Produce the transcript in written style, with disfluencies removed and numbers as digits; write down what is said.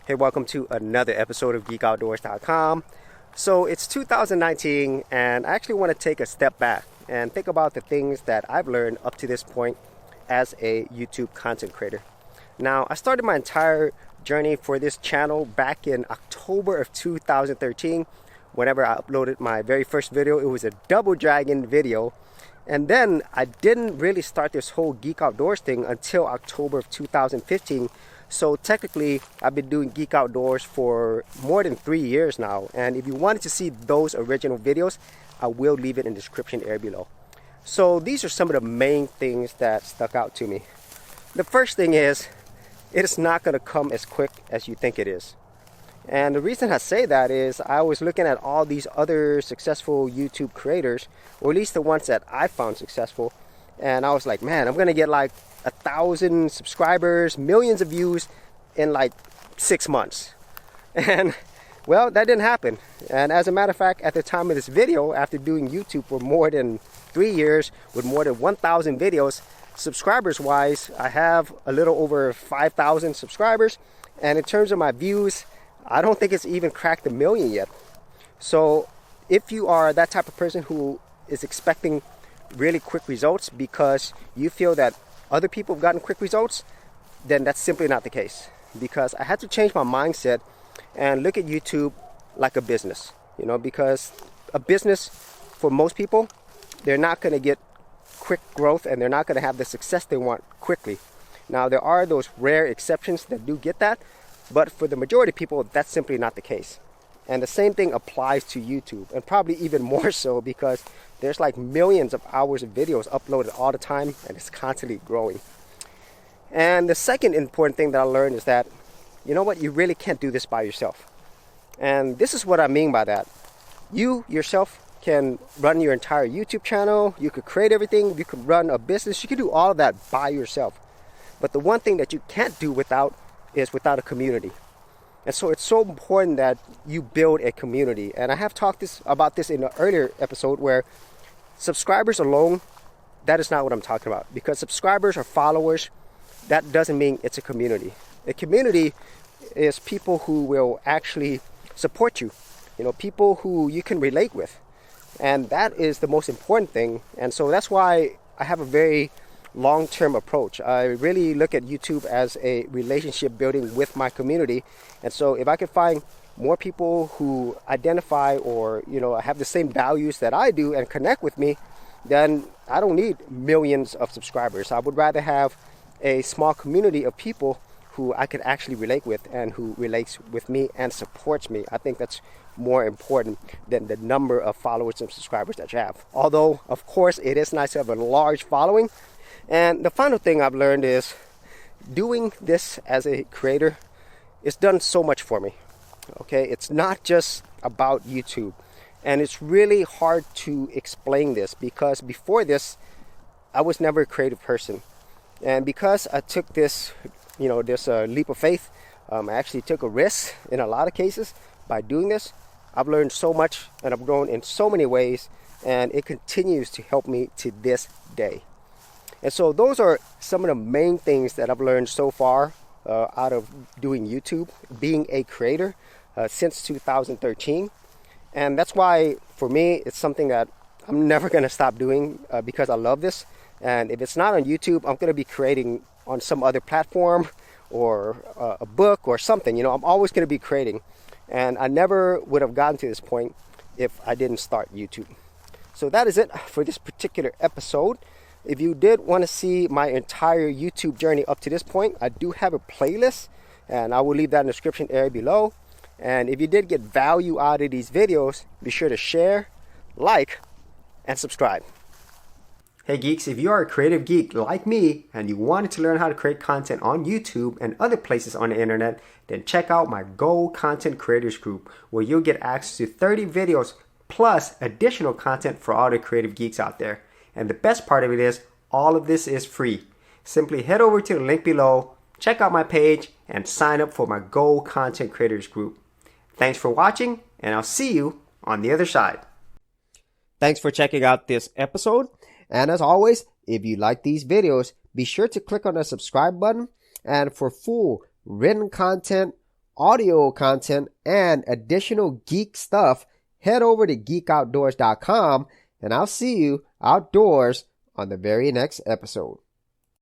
Hey, welcome to another episode of Geekoutdoors.com. So it's 2019 and I actually want to take a step back and think about the things that I've learned up to this point as a YouTube content creator. Now, I started my entire journey for this channel back in October of 2013. Whenever I uploaded my very first video, it was a Double Dragon video. And then I didn't really start this whole Geek Outdoors thing until October of 2015. So technically, I've been doing Geek Outdoors for more than 3 years now. And if you wanted to see those original videos, I will leave it in the description area below. So these are some of the main things that stuck out to me. The first thing is, it is not going to come as quick as you think it is. And the reason I say that is I was looking at all these other successful YouTube creators, or at least the ones that I found successful. And I was like, man, I'm going to get like 1,000 subscribers, millions of views in like 6 months. And well, that didn't happen. And as a matter of fact, at the time of this video, after doing YouTube for more than 3 years with more than 1,000 videos, subscribers wise, I have a little over 5,000 subscribers. And in terms of my views, I don't think it's even cracked 1 million yet. So if you are that type of person who is expecting really quick results because you feel that other people have gotten quick results, then that's simply not the case. Because I had to change my mindset and look at YouTube like a business. You know, because a business, for most people, they're not going to get quick growth and they're not going to have the success they want quickly. Now, there are those rare exceptions that do get that, but for the majority of people, that's simply not the case. And the same thing applies to YouTube, and probably even more so because there's like millions of hours of videos uploaded all the time, and it's constantly growing. And the second important thing that I learned is that, you know what, you really can't do this by yourself. And this is what I mean by that. You yourself can run your entire YouTube channel, you could create everything, you could run a business, you could do all of that by yourself. But the one thing that you can't do without a community. And so it's so important that you build a community. And I have talked about this in an earlier episode where subscribers alone, that is not what I'm talking about. Because subscribers or followers, that doesn't mean it's a community. A community is people who will actually support you. You know, people who you can relate with. And that is the most important thing. And so that's why I have a very long-term approach. I really look at YouTube as a relationship building with my community. And so if I can find more people who identify or, you know, have the same values that I do and connect with me, then I don't need millions of subscribers. I would rather have a small community of people who I could actually relate with and who relates with me and supports me. I think that's more important than the number of followers and subscribers that you have. Although, of course, it is nice to have a large following. And the final thing I've learned is doing this as a creator, it's done so much for me. Okay, it's not just about YouTube. And it's really hard to explain this because before this, I was never a creative person. And because I took this, this leap of faith, I actually took a risk in a lot of cases by doing this. I've learned so much and I've grown in so many ways, and it continues to help me to this day. And so those are some of the main things that I've learned so far out of doing YouTube, being a creator since 2013. And that's why, for me, it's something that I'm never going to stop doing because I love this. And if it's not on YouTube, I'm going to be creating on some other platform or a book or something. You know, I'm always going to be creating. And I never would have gotten to this point if I didn't start YouTube. So that is it for this particular episode. If you did want to see my entire YouTube journey up to this point, I do have a playlist, and I will leave that in the description area below. And if you did get value out of these videos, be sure to share, like, and subscribe. Hey geeks, if you are a creative geek like me and you wanted to learn how to create content on YouTube and other places on the internet, then check out my Go Content Creators group, where you'll get access to 30 videos plus additional content for all the creative geeks out there. And the best part of it is, all of this is free. Simply head over to the link below, check out my page, and sign up for my Go Content Creators group. Thanks for watching, and I'll see you on the other side. Thanks for checking out this episode. And as always, if you like these videos, be sure to click on the subscribe button. And for full written content, audio content, and additional geek stuff, head over to geekoutdoors.com, and I'll see you outdoors on the very next episode.